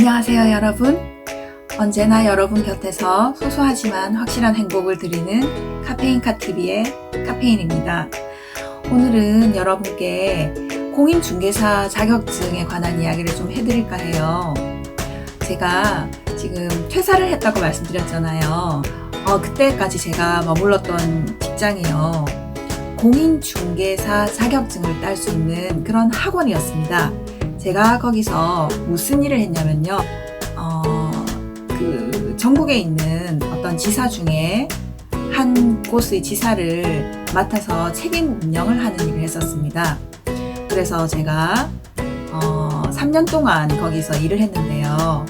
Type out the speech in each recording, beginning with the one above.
안녕하세요 여러분. 언제나 여러분 곁에서 소소하지만 확실한 행복을 드리는 카페인카TV의 카페인입니다. 오늘은 여러분께 공인중개사 자격증에 관한 이야기를 좀 해드릴까 해요. 제가 지금 퇴사를 했다고 말씀드렸잖아요. 그때까지 제가 머물렀던 직장이요, 공인중개사 자격증을 딸 수 있는 그런 학원이었습니다. 제가 거기서 무슨 일을 했냐면요, 전국에 있는 어떤 지사 중에 한 곳의 지사를 맡아서 책임 운영을 하는 일을 했었습니다. 그래서 제가 3년 동안 거기서 일을 했는데요.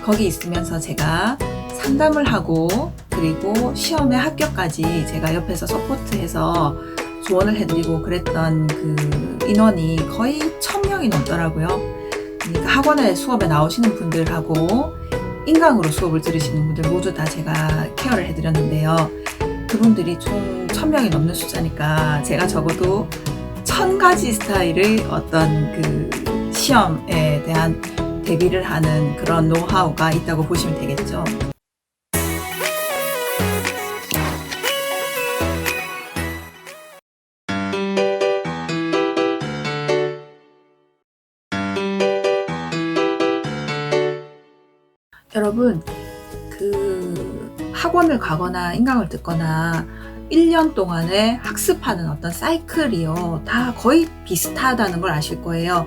거기 있으면서 제가 상담을 하고, 그리고 시험에 합격까지 제가 옆에서 서포트해서 조언을 해드리고 그랬던 그 인원이 거의 1000명이 넘더라고요. 그러니까 학원에 수업에 나오시는 분들하고 인강으로 수업을 들으시는 분들 모두 다 제가 케어를 해드렸는데요. 그분들이 총 1000명이 넘는 숫자니까 제가 적어도 1000가지 스타일의 어떤 그 시험에 대한 대비를 하는 그런 노하우가 있다고 보시면 되겠죠. 여러분, 학원을 가거나 인강을 듣거나 1년 동안에 학습하는 어떤 사이클이요, 다 거의 비슷하다는 걸 아실 거예요.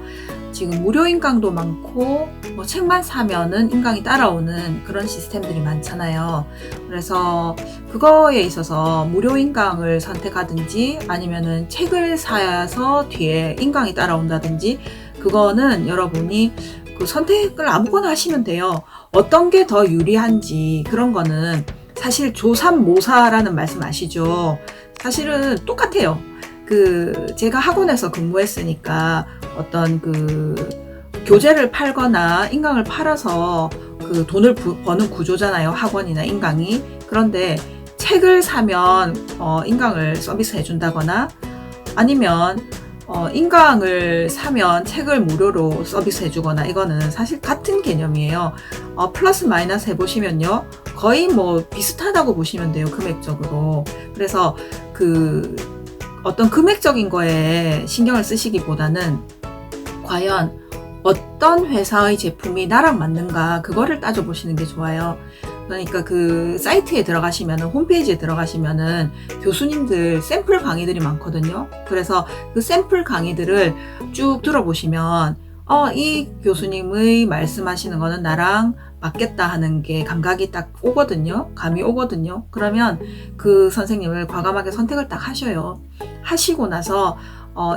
지금 무료 인강도 많고, 책만 사면은 인강이 따라오는 그런 시스템들이 많잖아요. 그래서 그거에 있어서 무료 인강을 선택하든지 아니면은 책을 사서 뒤에 인강이 따라온다든지, 그거는 여러분이 그 선택을 아무거나 하시면 돼요. 어떤 게 더 유리한지 그런 거는 사실 조삼모사라는 말씀 아시죠? 사실은 똑같아요. 제가 학원에서 근무했으니까 어떤 교재를 팔거나 인강을 팔아서 돈을 버는 구조잖아요, 학원이나 인강이. 그런데 책을 사면 인강을 서비스 해준다거나, 아니면 인강을 사면 책을 무료로 서비스 해주거나, 이거는 사실 같은 개념이에요. 플러스 마이너스 해보시면요, 거의 비슷하다고 보시면 돼요, 금액적으로. 그래서 어떤 금액적인 거에 신경을 쓰시기보다는 과연 어떤 회사의 제품이 나랑 맞는가, 그거를 따져보시는 게 좋아요. 그러니까 사이트에 들어가시면은, 홈페이지에 들어가시면은 교수님들 샘플 강의들이 많거든요. 그래서 그 샘플 강의들을 쭉 들어보시면 이 교수님의 말씀하시는 거는 나랑 맞겠다 하는 게 감각이 딱 오거든요. 감이 오거든요. 그러면 그 선생님을 과감하게 선택을 딱 하셔요. 하시고 나서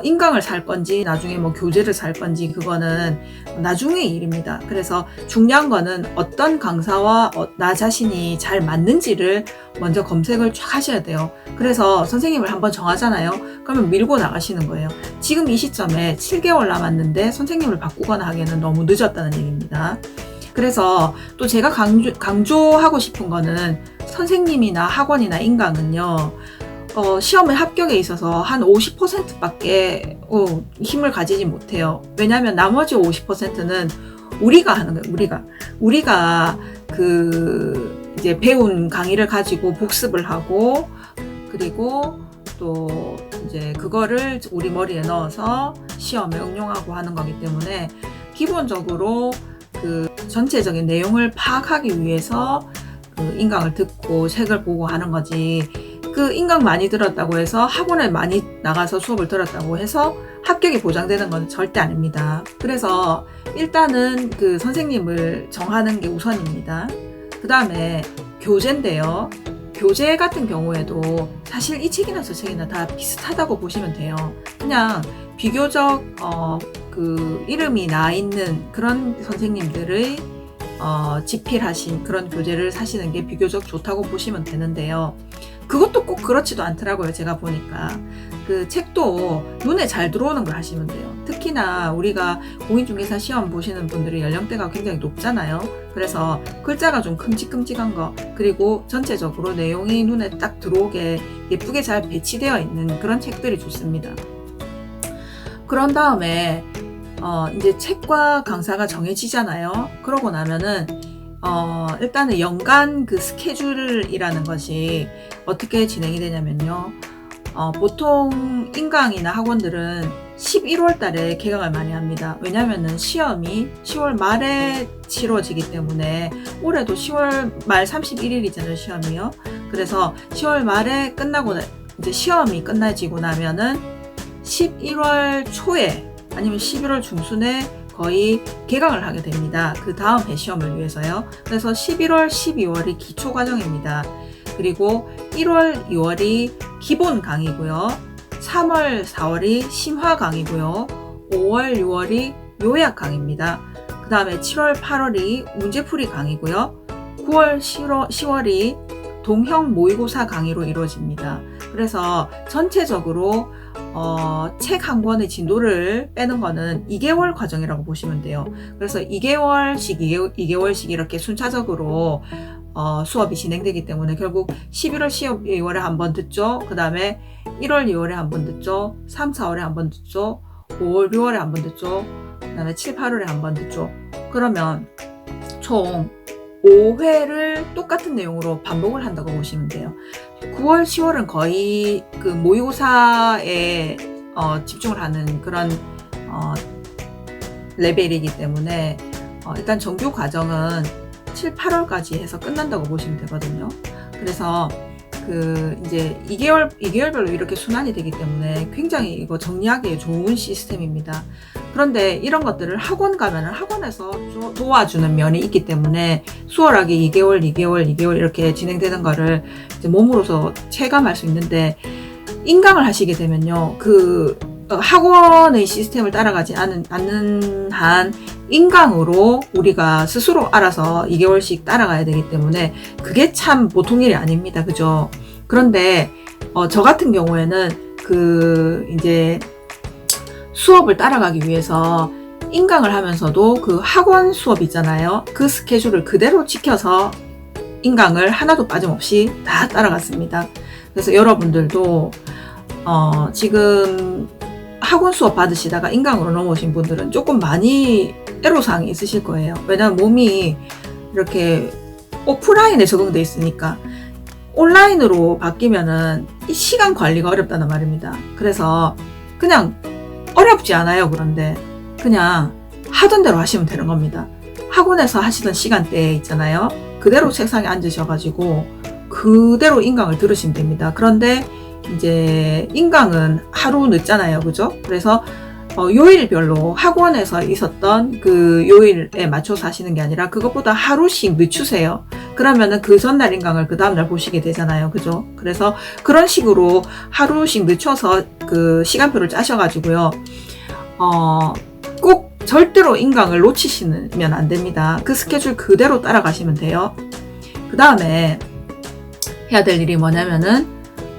인강을 살 건지 나중에 교재를 살 건지, 그거는 나중의 일입니다. 그래서 중요한 거는 어떤 강사와 나 자신이 잘 맞는지를 먼저 검색을 쫙 하셔야 돼요. 그래서 선생님을 한번 정하잖아요. 그러면 밀고 나가시는 거예요. 지금 이 시점에 7개월 남았는데 선생님을 바꾸거나 하기에는 너무 늦었다는 얘기입니다. 그래서 또 제가 강조하고 싶은 거는, 선생님이나 학원이나 인강은요, 시험의 합격에 있어서 한 50%밖에 힘을 가지지 못해요. 왜냐하면 나머지 50%는 우리가 하는 거예요. 우리가 이제 배운 강의를 가지고 복습을 하고, 그리고 또 이제 그거를 우리 머리에 넣어서 시험에 응용하고 하는 거기 때문에, 기본적으로 전체적인 내용을 파악하기 위해서 인강을 듣고 책을 보고 하는 거지, 인강 많이 들었다고 해서 학원에 많이 나가서 수업을 들었다고 해서 합격이 보장되는 건 절대 아닙니다. 그래서 일단은 선생님을 정하는 게 우선입니다. 그 다음에 교재인데요. 교재 같은 경우에도 사실 이 책이나 저 책이나 다 비슷하다고 보시면 돼요. 그냥 비교적 이름이 나 있는 그런 선생님들의 집필하신 그런 교재를 사시는 게 비교적 좋다고 보시면 되는데요. 그것도 꼭 그렇지도 않더라고요, 제가 보니까. 책도 눈에 잘 들어오는 걸 하시면 돼요. 특히나 우리가 공인중개사 시험 보시는 분들이 연령대가 굉장히 높잖아요. 그래서 글자가 좀 큼직큼직한 거, 그리고 전체적으로 내용이 눈에 딱 들어오게 예쁘게 잘 배치되어 있는 그런 책들이 좋습니다. 그런 다음에 이제 책과 강사가 정해지잖아요. 그러고 나면은 일단은 연간 그 스케줄이라는 것이 어떻게 진행이 되냐면요. 보통 인강이나 학원들은 11월 달에 개강을 많이 합니다. 왜냐면은 시험이 10월 말에 치러지기 때문에, 올해도 10월 말 31일이잖아요, 시험이요. 그래서 10월 말에 끝나고 이제 시험이 끝나지고 나면은 11월 초에 아니면 11월 중순에 거의 개강을 하게 됩니다. 그 다음 해 시험을 위해서요. 그래서 11월, 12월이 기초 과정입니다. 그리고 1월, 2월이 기본 강의고요. 3월, 4월이 심화 강의고요. 5월, 6월이 요약 강의입니다. 그 다음에 7월, 8월이 문제풀이 강의고요. 9월, 10월이 동형 모의고사 강의로 이루어집니다. 그래서 전체적으로 책 한 권의 진도를 빼는 거는 2개월 과정이라고 보시면 돼요. 그래서 2개월씩 이렇게 순차적으로 수업이 진행되기 때문에 결국 11월, 12월에 한 번 듣죠. 그 다음에 1월, 2월에 한 번 듣죠. 3, 4월에 한 번 듣죠. 5월, 6월에 한 번 듣죠. 그 다음에 7, 8월에 한 번 듣죠. 그러면 총 5회를 똑같은 내용으로 반복을 한다고 보시면 돼요. 9월, 10월은 거의 그 모의고사에 집중을 하는 그런 레벨이기 때문에 일단 정규 과정은 7, 8월까지 해서 끝난다고 보시면 되거든요. 그래서 이제 2개월별로 이렇게 순환이 되기 때문에 굉장히 이거 정리하기에 좋은 시스템입니다. 그런데 이런 것들을 학원 가면은 학원에서 도와주는 면이 있기 때문에 수월하게 2개월 이렇게 진행되는 거를 이제 몸으로서 체감할 수 있는데, 인강을 하시게 되면요, 학원의 시스템을 따라가지 않는 한 인강으로 우리가 스스로 알아서 2개월씩 따라가야 되기 때문에 그게 참 보통 일이 아닙니다. 그죠? 그런데 저 같은 경우에는 이제 수업을 따라가기 위해서 인강을 하면서도 그 학원 수업 있잖아요. 그 스케줄을 그대로 지켜서 인강을 하나도 빠짐없이 다 따라갔습니다. 그래서 여러분들도 지금 학원 수업 받으시다가 인강으로 넘어오신 분들은 조금 많이 애로사항이 있으실 거예요. 왜냐하면 몸이 이렇게 오프라인에 적응돼 있으니까 온라인으로 바뀌면은 이 시간 관리가 어렵다는 말입니다. 그래서 그냥 어렵지 않아요. 그런데 그냥 하던 대로 하시면 되는 겁니다. 학원에서 하시던 시간대에 있잖아요. 그대로 책상에 앉으셔가지고 그대로 인강을 들으시면 됩니다. 그런데 이제 인강은 하루 늦잖아요. 그죠? 그래서 요일별로 학원에서 있었던 그 요일에 맞춰서 하시는 게 아니라 그것보다 하루씩 늦추세요. 그러면은 그 전날 인강을 그 다음날 보시게 되잖아요. 그죠? 그래서 그런 식으로 하루씩 늦춰서 그 시간표를 짜셔가지고요. 꼭 절대로 인강을 놓치시면 안 됩니다. 그 스케줄 그대로 따라가시면 돼요. 그 다음에 해야 될 일이 뭐냐면은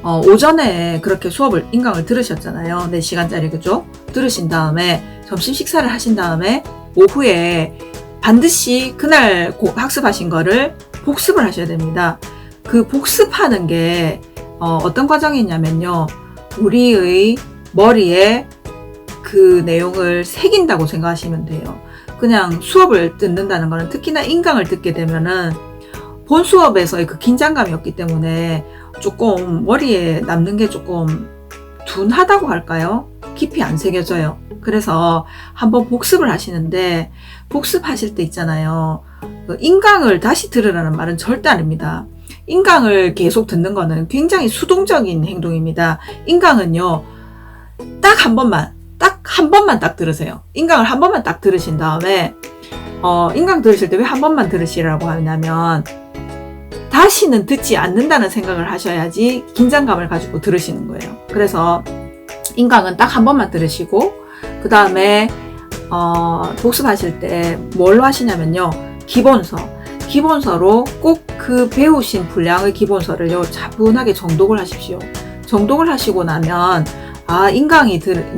오전에 그렇게 인강을 들으셨잖아요. 4시간짜리, 그죠? 들으신 다음에 점심 식사를 하신 다음에 오후에 반드시 그날 학습하신 거를 복습을 하셔야 됩니다. 그 복습하는 게 어떤 과정이 있냐면요. 우리의 머리에 그 내용을 새긴다고 생각하시면 돼요. 그냥 수업을 듣는다는 거는, 특히나 인강을 듣게 되면은 본 수업에서의 그 긴장감이 없기 때문에 조금 머리에 남는 게 조금 둔하다고 할까요? 깊이 안 새겨져요. 그래서 한번 복습을 하시는데, 복습하실 때 있잖아요. 인강을 다시 들으라는 말은 절대 아닙니다. 인강을 계속 듣는 거는 굉장히 수동적인 행동입니다. 인강은요, 딱 한 번만 딱 들으세요. 인강을 한 번만 딱 들으신 다음에, 인강 들으실 때 왜 한 번만 들으시라고 하냐면, 다시는 듣지 않는다는 생각을 하셔야지 긴장감을 가지고 들으시는 거예요. 그래서 인강은 딱 한 번만 들으시고, 그 다음에 복습하실 때 뭘로 하시냐면요, 기본서로 꼭 그 배우신 분량의 기본서를요 차분하게 정독을 하십시오. 정독을 하시고 나면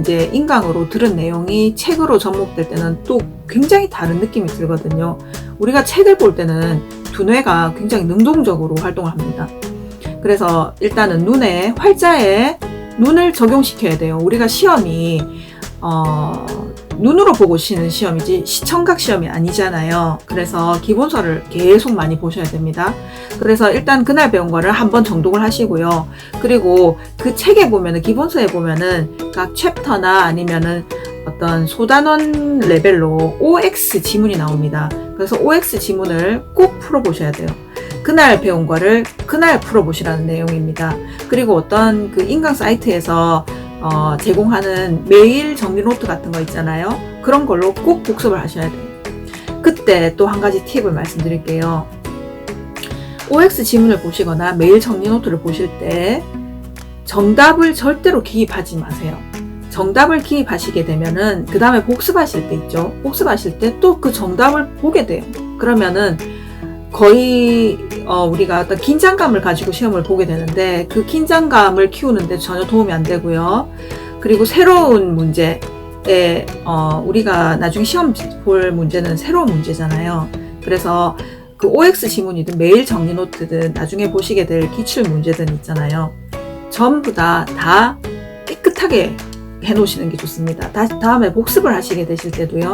이제 인강으로 들은 내용이 책으로 접목될 때는 또 굉장히 다른 느낌이 들거든요. 우리가 책을 볼 때는 두뇌가 굉장히 능동적으로 활동을 합니다. 그래서 일단은 활자에 눈을 적용시켜야 돼요. 우리가 시험이 눈으로 보고 쉬는 시험이지 시청각 시험이 아니잖아요. 그래서 기본서를 계속 많이 보셔야 됩니다. 그래서 일단 그날 배운 거를 한번 정독을 하시고요. 그리고 그 책에 보면은, 기본서에 보면은 각 챕터나 아니면은 어떤 소단원 레벨로 OX 지문이 나옵니다. 그래서 OX 지문을 꼭 풀어보셔야 돼요. 그날 배운 거를 그날 풀어보시라는 내용입니다. 그리고 어떤 그 인강 사이트에서 제공하는 메일 정리 노트 같은 거 있잖아요. 그런 걸로 꼭 복습을 하셔야 돼요. 그때 또 한 가지 팁을 말씀드릴게요. OX 지문을 보시거나 메일 정리 노트를 보실 때 정답을 절대로 기입하지 마세요. 정답을 기입하시게 되면은 그 다음에 복습하실 때 있죠. 복습하실 때 또 그 정답을 보게 돼요. 그러면은 거의 우리가 어떤 긴장감을 가지고 시험을 보게 되는데 그 긴장감을 키우는데 전혀 도움이 안 되고요. 그리고 새로운 문제에 우리가 나중에 시험 볼 문제는 새로운 문제잖아요. 그래서 그 OX 지문이든 메일 정리 노트든 나중에 보시게 될 기출 문제든 있잖아요. 전부 다 깨끗하게 해놓으시는 게 좋습니다. 다음에 복습을 하시게 되실 때도요.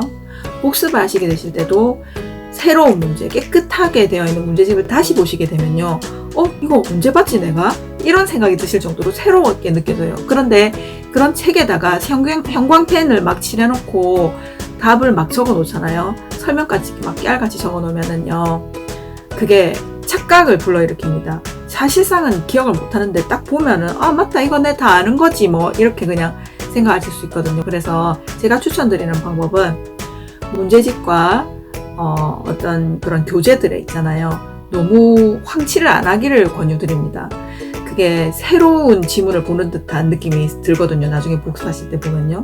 복습을 하시게 되실 때도 새로운 문제, 깨끗하게 되어 있는 문제집을 다시 보시게 되면요. 이거 언제 봤지 내가? 이런 생각이 드실 정도로 새롭게 느껴져요. 그런데 그런 책에다가 형광펜을 막 칠해놓고 답을 막 적어 놓잖아요. 설명까지 막 깨알같이 적어 놓으면은요. 그게 착각을 불러일으킵니다. 사실상은 기억을 못 하는데 딱 보면은 맞다, 이거 내 다 아는 거지 뭐 이렇게 그냥 생각하실 수 있거든요. 그래서 제가 추천드리는 방법은 문제집과 어떤 그런 교재들에 있잖아요. 너무 황치를 안 하기를 권유드립니다. 그게 새로운 지문을 보는 듯한 느낌이 들거든요. 나중에 복습하실 때 보면요.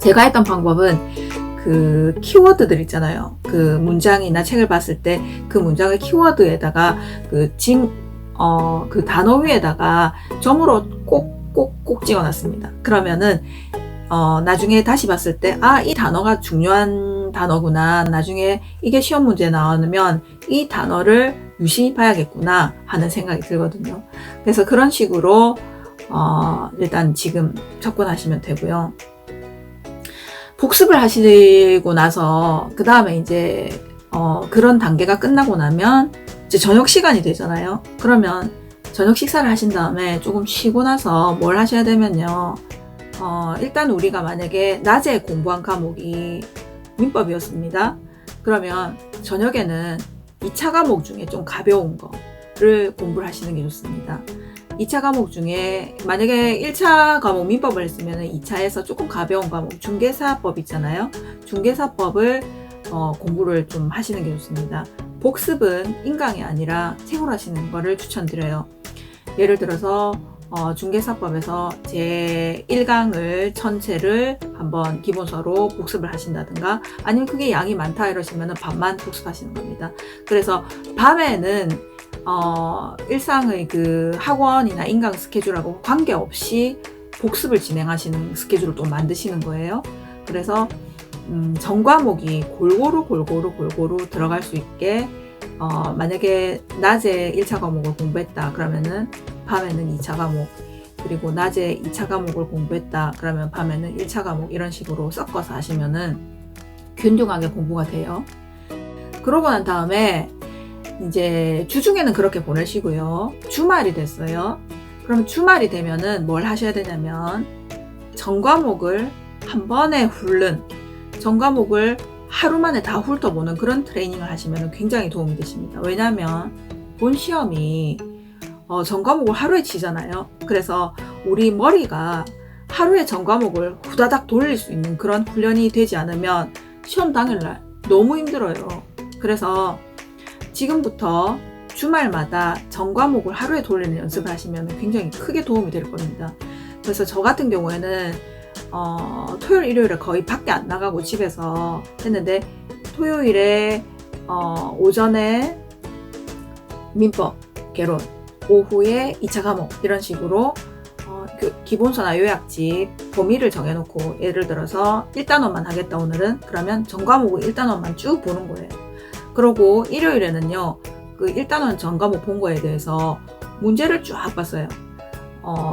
제가 했던 방법은 그 키워드들 있잖아요. 그 문장이나 책을 봤을 때 그 문장의 키워드에다가 그 단어 위에다가 점으로 꼭 찍어놨습니다. 그러면은 나중에 다시 봤을 때 이 단어가 중요한 단어구나. 나중에 이게 시험 문제에 나오면 이 단어를 유심히 봐야겠구나 하는 생각이 들거든요. 그래서 그런 식으로 일단 지금 접근하시면 되고요. 복습을 하시고 나서 그 다음에 이제 그런 단계가 끝나고 나면 이제 저녁 시간이 되잖아요. 그러면 저녁 식사를 하신 다음에 조금 쉬고 나서 뭘 하셔야 되면요. 일단 우리가 만약에 낮에 공부한 과목이 민법이었습니다. 그러면 저녁에는 2차 과목 중에 좀 가벼운 거를 공부를 하시는 게 좋습니다. 2차 과목 중에 만약에 1차 과목 민법을 했으면 2차에서 조금 가벼운 과목 중개사법 있잖아요. 중개사법을 공부를 좀 하시는 게 좋습니다. 복습은 인강이 아니라 책으로 하시는 거를 추천드려요. 예를 들어서 중개사법에서 제 1강을 전체를 한번 기본서로 복습을 하신다든가 아니면 그게 양이 많다 이러시면 반만 복습하시는 겁니다. 그래서 밤에는 일상의 그 학원이나 인강 스케줄하고 관계없이 복습을 진행하시는 스케줄을 또 만드시는 거예요. 그래서 전 과목이 골고루 들어갈 수 있게 만약에 낮에 1차 과목을 공부했다 그러면은 밤에는 2차 과목, 그리고 낮에 2차 과목을 공부했다 그러면 밤에는 1차 과목, 이런 식으로 섞어서 하시면은 균등하게 공부가 돼요. 그러고 난 다음에 이제 주중에는 그렇게 보내시고요. 주말이 됐어요. 그럼 주말이 되면은 뭘 하셔야 되냐면 전 과목을 한 번에 전 과목을 하루 만에 다 훑어보는 그런 트레이닝을 하시면 굉장히 도움이 되십니다. 왜냐하면 본 시험이 전 과목을 하루에 치잖아요. 그래서 우리 머리가 하루에 전 과목을 후다닥 돌릴 수 있는 그런 훈련이 되지 않으면 시험 당일날 너무 힘들어요. 그래서 지금부터 주말마다 전 과목을 하루에 돌리는 연습을 하시면 굉장히 크게 도움이 될 겁니다. 그래서 저 같은 경우에는 토요일, 일요일에 거의 밖에 안 나가고 집에서 했는데 토요일에 오전에 민법, 개론, 오후에 2차 과목 이런 식으로 기본서나 요약집 범위를 정해놓고 예를 들어서 1단원만 하겠다 오늘은. 그러면 전 과목을 1단원만 쭉 보는 거예요. 그러고 일요일에는요 그 1단원 전 과목 본 거에 대해서 문제를 쫙 봤어요.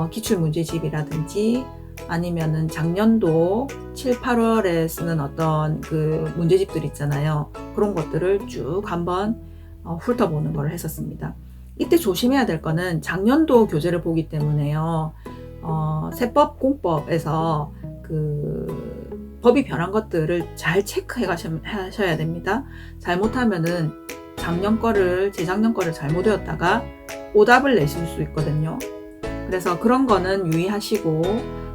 기출문제집이라든지 아니면은 작년도 7, 8월에 쓰는 어떤 그 문제집들 있잖아요. 그런 것들을 쭉 한번 훑어보는 걸 했었습니다. 이때 조심해야 될 거는 작년도 교재를 보기 때문에요. 세법, 공법에서 그 법이 변한 것들을 잘 체크해 가셔야 됩니다. 잘못하면은 작년 거를, 재작년 거를 잘못 외웠다가 오답을 내실 수 있거든요. 그래서 그런 거는 유의하시고,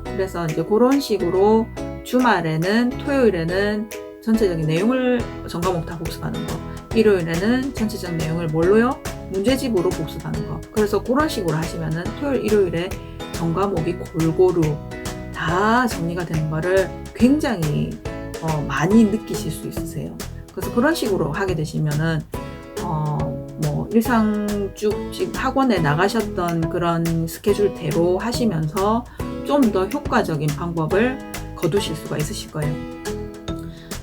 그래서 이제 그런 식으로 주말에는, 토요일에는 전체적인 내용을 전 과목 다 복습하는 거, 일요일에는 전체적 내용을 뭘로요? 문제집으로 복습하는 거. 그래서 그런 식으로 하시면은 토요일, 일요일에 전 과목이 골고루 다 정리가 되는 거를 굉장히 많이 느끼실 수 있으세요. 그래서 그런 식으로 하게 되시면은 뭐 일상 쭉 학원에 나가셨던 그런 스케줄대로 하시면서 좀 더 효과적인 방법을 거두실 수가 있으실 거예요.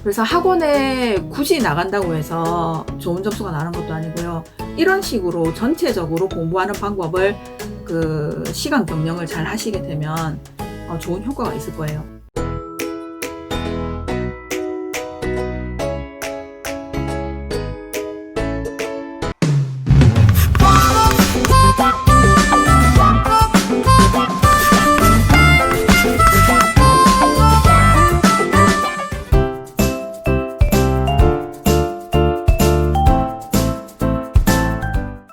그래서 학원에 굳이 나간다고 해서 좋은 점수가 나는 것도 아니고요. 이런 식으로 전체적으로 공부하는 방법을 그 시간 경영을 잘 하시게 되면 좋은 효과가 있을 거예요.